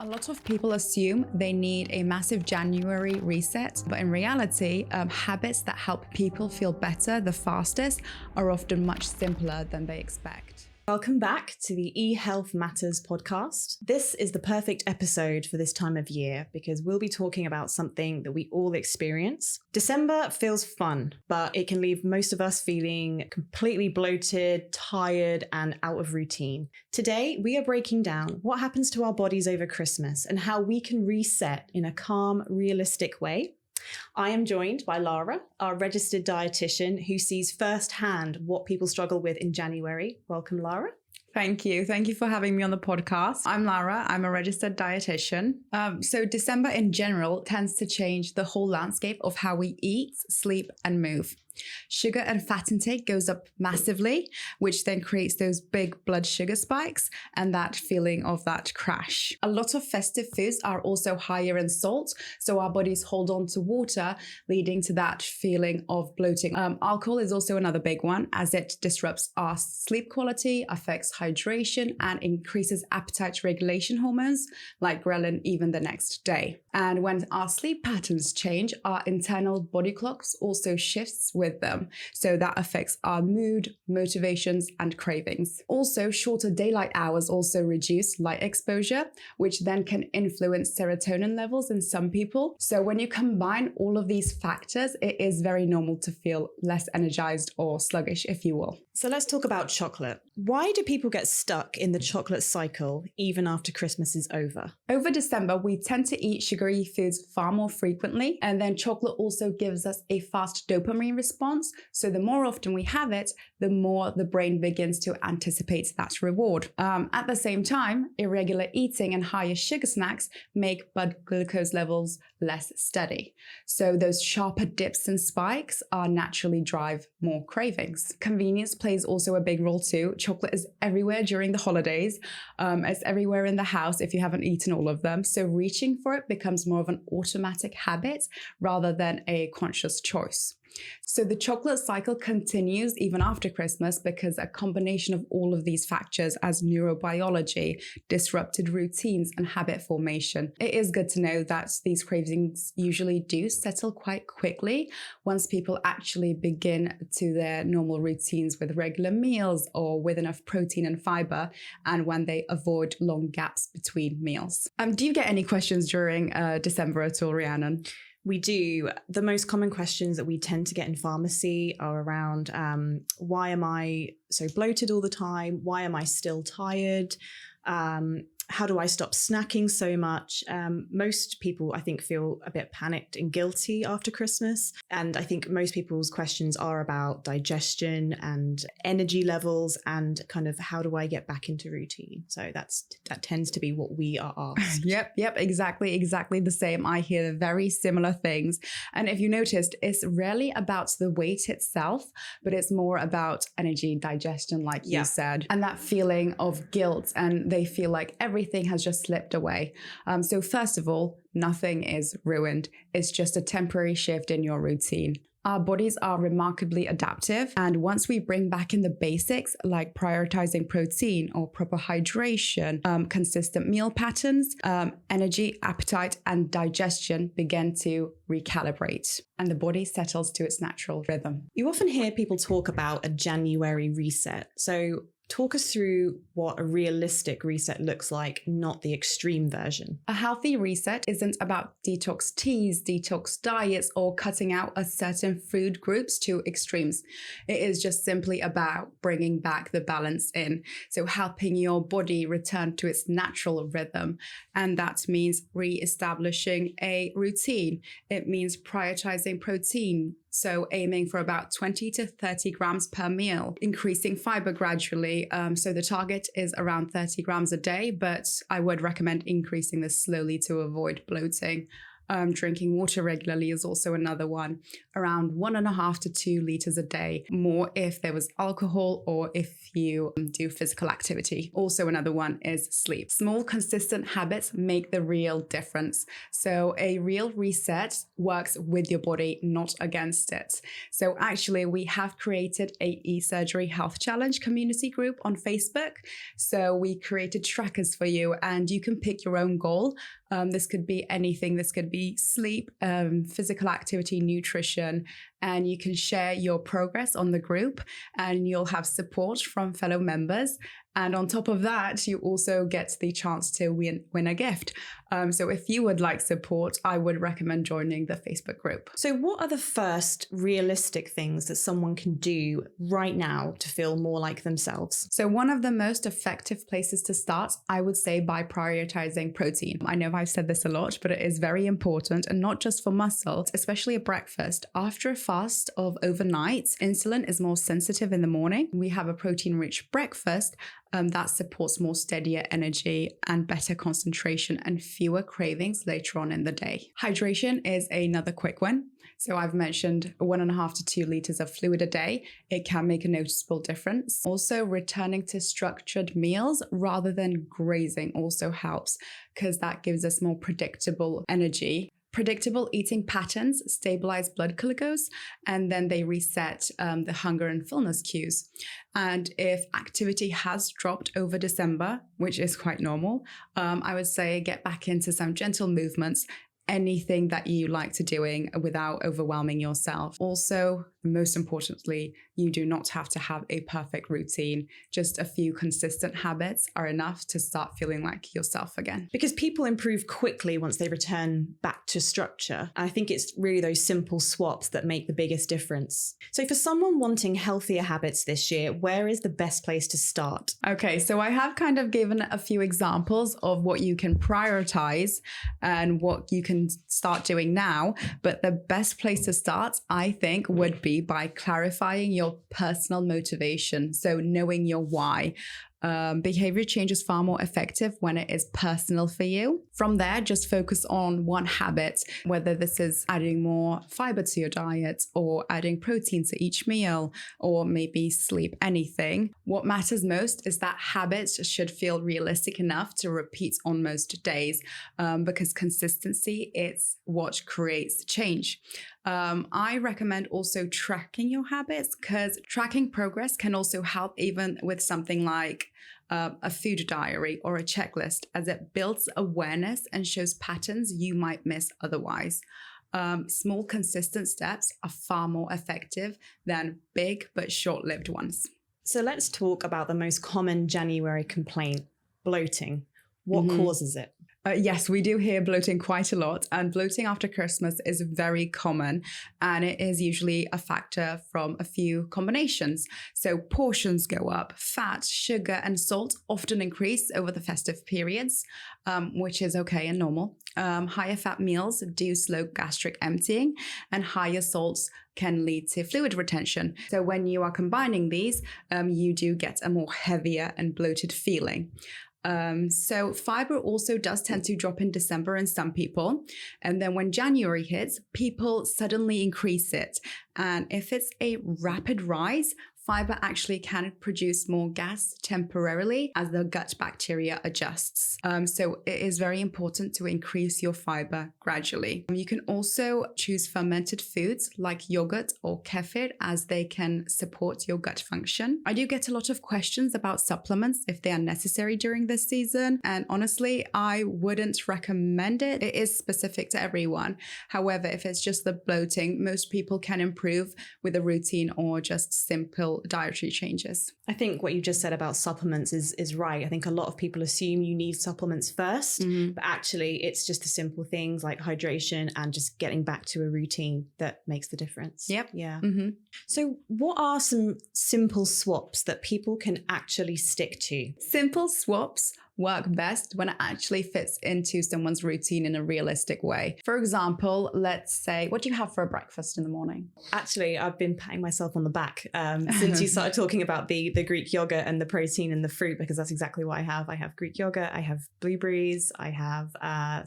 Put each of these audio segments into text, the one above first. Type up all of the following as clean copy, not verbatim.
A lot of people assume they need a massive January reset, but in reality, habits that help people feel better the fastest are often much simpler than they expect. Welcome back to the eHealth Matters podcast. This is the perfect episode for this time of year because we'll be talking about something that we all experience. December feels fun, but it can leave most of us feeling completely bloated, tired, and out of routine. Today, we are breaking down what happens to our bodies over Christmas and how we can reset in a calm, realistic way. I am joined by Lara, our registered dietitian who sees firsthand what people struggle with in January. Welcome, Lara. Thank you. Thank you for having me on the podcast. I'm Lara. I'm a registered dietitian. So December in general tends to change the whole landscape of how we eat, sleep, and move. Sugar and fat intake goes up massively, which then creates those big blood sugar spikes and that feeling of that crash. A lot of festive foods are also higher in salt, so our bodies hold on to water, leading to that feeling of bloating. Alcohol is also another big one, as it disrupts our sleep quality, affects hydration, and increases appetite regulation hormones like ghrelin even the next day. And when our sleep patterns change, our internal body clocks also shifts with them. So that affects our mood, motivations, and cravings. Also, shorter daylight hours also reduce light exposure, which then can influence serotonin levels in some people. So when you combine all of these factors, it is very normal to feel less energized or sluggish, if you will. So let's talk about chocolate. Why do people get stuck in the chocolate cycle even after Christmas is over? Over December, we tend to eat sugary foods far more frequently, and then chocolate also gives us a fast dopamine response. So the more often we have it, the more the brain begins to anticipate that reward. At the same time, irregular eating and higher sugar snacks make blood glucose levels less steady. So those sharper dips and spikes are naturally drive more cravings. Convenience plays also a big role too. Chocolate is everywhere during the holidays. It's everywhere in the house if you haven't eaten all of them. So reaching for it becomes more of an automatic habit rather than a conscious choice. So the chocolate cycle continues even after Christmas because a combination of all of these factors as neurobiology, disrupted routines, and habit formation. It is good to know that these cravings usually do settle quite quickly once people actually begin to their normal routines with regular meals or with enough protein and fiber, and when they avoid long gaps between meals. Do you get any questions during December at all, Rhiannon? We do. The most common questions that we tend to get in pharmacy are around why am I so bloated all the time? Why am I still tired? How do I stop snacking so much? Most people, I think, feel a bit panicked and guilty after Christmas. And I think most people's questions are about digestion and energy levels and kind of how do I get back into routine? So that tends to be what we are asked. Yep, exactly the same. I hear very similar things. And if you noticed, it's rarely about the weight itself, but it's more about energy, digestion, like you said, and that feeling of guilt. And they feel like everything has just slipped away. So first of all, nothing is ruined. It's just a temporary shift in your routine. Our bodies are remarkably adaptive, and once we bring back in the basics like prioritizing protein or proper hydration, consistent meal patterns, energy, appetite, and digestion begin to recalibrate, and the body settles to its natural rhythm. You often hear people talk about a January reset. So talk us through what a realistic reset looks like, not the extreme version. A healthy reset isn't about detox teas, detox diets, or cutting out a certain food groups to extremes. It is just simply about bringing back the balance in. So helping your body return to its natural rhythm. And that means re-establishing a routine. It means prioritizing protein. So aiming for about 20 to 30 grams per meal, increasing fiber gradually. So the target is around 30 grams a day, but I would recommend increasing this slowly to avoid bloating. Drinking water regularly is also another one. Around 1.5 to 2 liters a day, more if there was alcohol or if you do physical activity. Also another one is sleep. Small consistent habits make the real difference. So a real reset works with your body, not against it. So actually we have created a e-surgery health challenge community group on Facebook. So we created trackers for you and you can pick your own goal. This could be anything. This could be sleep, physical activity, nutrition, and you can share your progress on the group and you'll have support from fellow members. And on top of that, you also get the chance to win a gift. So if you would like support, I would recommend joining the Facebook group. So what are the first realistic things that someone can do right now to feel more like themselves? So one of the most effective places to start, I would say, by prioritizing protein. I know I've said this a lot, but it is very important, and not just for muscle, especially at breakfast. After a fast of overnight, insulin is more sensitive in the morning. We have a protein-rich breakfast that supports more steadier energy and better concentration and fewer cravings later on in the day. Hydration is another quick one. So I've mentioned 1.5 to 2 liters of fluid a day. It can make a noticeable difference. Also, returning to structured meals rather than grazing also helps because that gives us more predictable energy. Predictable eating patterns stabilize blood glucose and then they reset the hunger and fullness cues. And if activity has dropped over December, which is quite normal, I would say get back into some gentle movements, anything that you like to doing without overwhelming yourself. Also, most importantly, you do not have to have a perfect routine. Just a few consistent habits are enough to start feeling like yourself again. Because people improve quickly once they return back to structure. I think it's really those simple swaps that make the biggest difference. So for someone wanting healthier habits this year, where is the best place to start? Okay, so I have kind of given a few examples of what you can prioritize and what you can start doing now. But the best place to start, I think, would be by clarifying your personal motivation. So knowing your why. Behavior change is far more effective when it is personal for you. From there, just focus on one habit, whether this is adding more fiber to your diet or adding protein to each meal or maybe sleep, anything. What matters most is that habits should feel realistic enough to repeat on most days because consistency is what creates change. I recommend also tracking your habits because tracking progress can also help even with something like a food diary or a checklist, as it builds awareness and shows patterns you might miss otherwise. Small, consistent steps are far more effective than big but short-lived ones. So let's talk about the most common January complaint, bloating. What causes it? Yes, we do hear bloating quite a lot, and bloating after Christmas is very common, and it is usually a factor from a few combinations. So portions go up, fat, sugar, and salt often increase over the festive periods, which is okay and normal. Higher fat meals do slow gastric emptying, and higher salts can lead to fluid retention. So when you are combining these, you do get a more heavier and bloated feeling. So fiber also does tend to drop in December in some people. And then when January hits, people suddenly increase it. And if it's a rapid rise, fiber actually can produce more gas temporarily as the gut bacteria adjusts. So it is very important to increase your fiber gradually. You can also choose fermented foods like yogurt or kefir as they can support your gut function. I do get a lot of questions about supplements if they are necessary during this season. And honestly, I wouldn't recommend it. It is specific to everyone. However, if it's just the bloating, most people can improve with a routine or just simple dietary changes. I think what you just said about supplements is right. I think a lot of people assume you need supplements first, but actually it's just the simple things like hydration and just getting back to a routine that makes the difference. Yep. Yeah. So what are some simple swaps that people can actually stick to? Simple swaps work best when it actually fits into someone's routine in a realistic way. For example, let's say, what do you have for a breakfast in the morning? Actually, I've been patting myself on the back since you started talking about the Greek yogurt and the protein and the fruit, because that's exactly what I have. I have Greek yogurt, I have blueberries, I have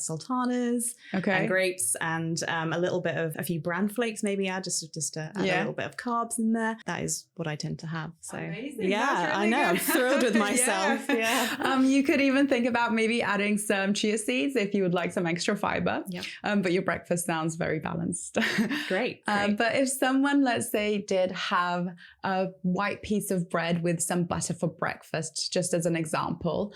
sultanas and grapes, and a few bran flakes maybe add just to add a little bit of carbs in there. That is what I tend to have. So amazing. Yeah, really I know. Good. I'm thrilled with myself. You could even think about maybe adding some chia seeds if you would like some extra fiber. But your breakfast sounds very balanced. Great. But if someone, let's say, did have a white piece of bread with some butter for breakfast, just as an example,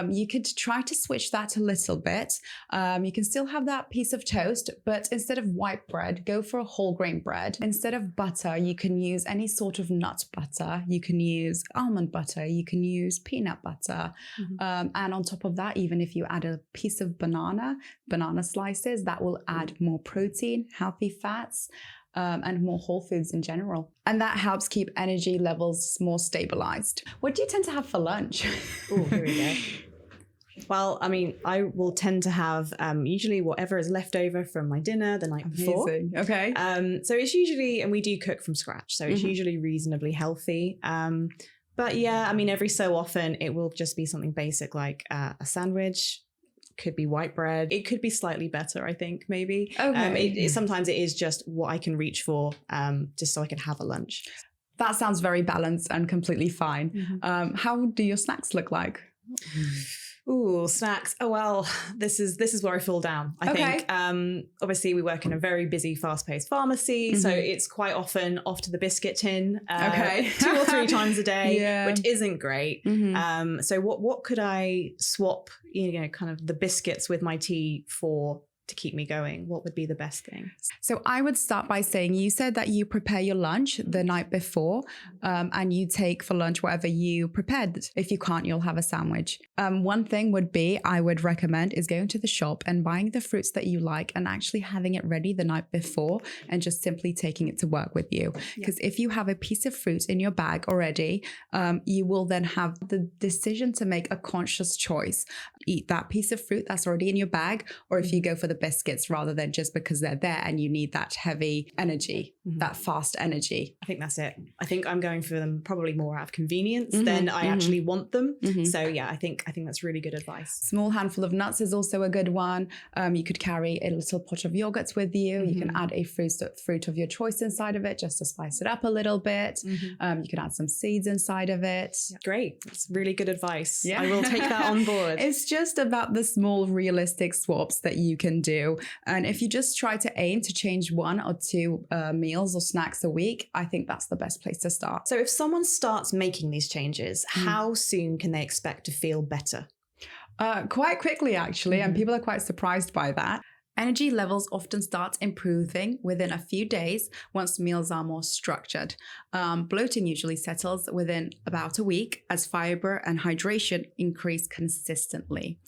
you could try to switch that a little bit. You can still have that piece of toast, but instead of white bread, go for a whole grain bread. Instead of butter, you can use any sort of nut butter. You can use almond butter. You can use peanut butter. And on top of that, even if you add a piece of banana slices, that will add more protein, healthy fats, and more whole foods in general. And that helps keep energy levels more stabilized. What do you tend to have for lunch? Oh, here we go. Well, I mean, I will tend to have usually whatever is left over from my dinner the night before. Okay. So it's usually, and we do cook from scratch, so it's usually reasonably healthy. But yeah, I mean, every so often it will just be something basic like a sandwich. Could be white bread. It could be slightly better, I think, maybe. Okay. Sometimes it is just what I can reach for, just so I can have a lunch. That sounds very balanced and completely fine. How do your snacks look like? Ooh, snacks. Oh, well, this is where I fall down, I think. Obviously, we work in a very busy, fast-paced pharmacy, so it's quite often off to the biscuit tin 2 or 3 times a day, which isn't great. So what could I swap, kind of the biscuits with my tea for to keep me going? What would be the best thing? So I would start by saying, you said that you prepare your lunch the night before, and you take for lunch whatever you prepared. If you can't, you'll have a sandwich. One thing would be, I would recommend, is going to the shop and buying the fruits that you like and actually having it ready the night before and just simply taking it to work with you. Because if you have a piece of fruit in your bag already, you will then have the decision to make a conscious choice. Eat that piece of fruit that's already in your bag, or if you go for the biscuits rather than just because they're there and you need that heavy energy, that fast energy. I think that's it. I think I'm going for them probably more out of convenience than I actually want them. So yeah, I think that's really good advice. Small handful of nuts is also a good one. You could carry a little pot of yogurts with you. You can add a fruit of your choice inside of it just to spice it up a little bit. You can add some seeds inside of it. Great. That's really good advice. I will take that on board. It's just about the small realistic swaps that you can do. And if you just try to aim to change 1 or 2 meals or snacks a week, I think that's the best place to start. So if someone starts making these changes, how soon can they expect to feel better? Quite quickly, actually, and people are quite surprised by that. Energy levels often start improving within a few days once meals are more structured. Bloating usually settles within about a week as fiber and hydration increase consistently.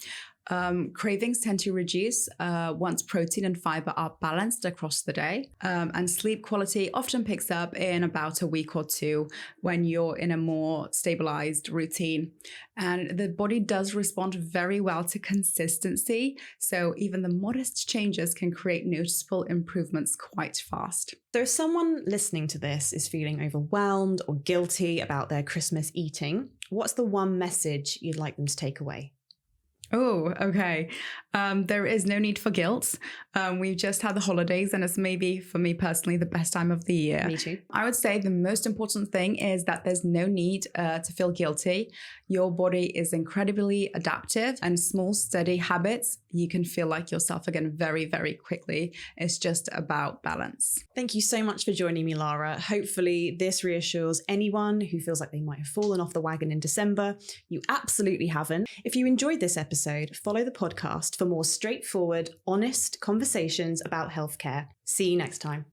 Cravings tend to reduce once protein and fiber are balanced across the day. And sleep quality often picks up in about a week or 2 when you're in a more stabilized routine. And the body does respond very well to consistency. So even the modest changes can create noticeable improvements quite fast. So if someone listening to this is feeling overwhelmed or guilty about their Christmas eating, what's the one message you'd like them to take away? Oh, okay. There is no need for guilt. We've just had the holidays and it's maybe, for me personally, the best time of the year. Me too. I would say the most important thing is that there's no need to feel guilty. Your body is incredibly adaptive, and small, steady habits, you can feel like yourself again very, very quickly. It's just about balance. Thank you so much for joining me, Lara. Hopefully this reassures anyone who feels like they might have fallen off the wagon in December. You absolutely haven't. If you enjoyed this episode, follow the podcast for more straightforward, honest conversations about healthcare. See you next time.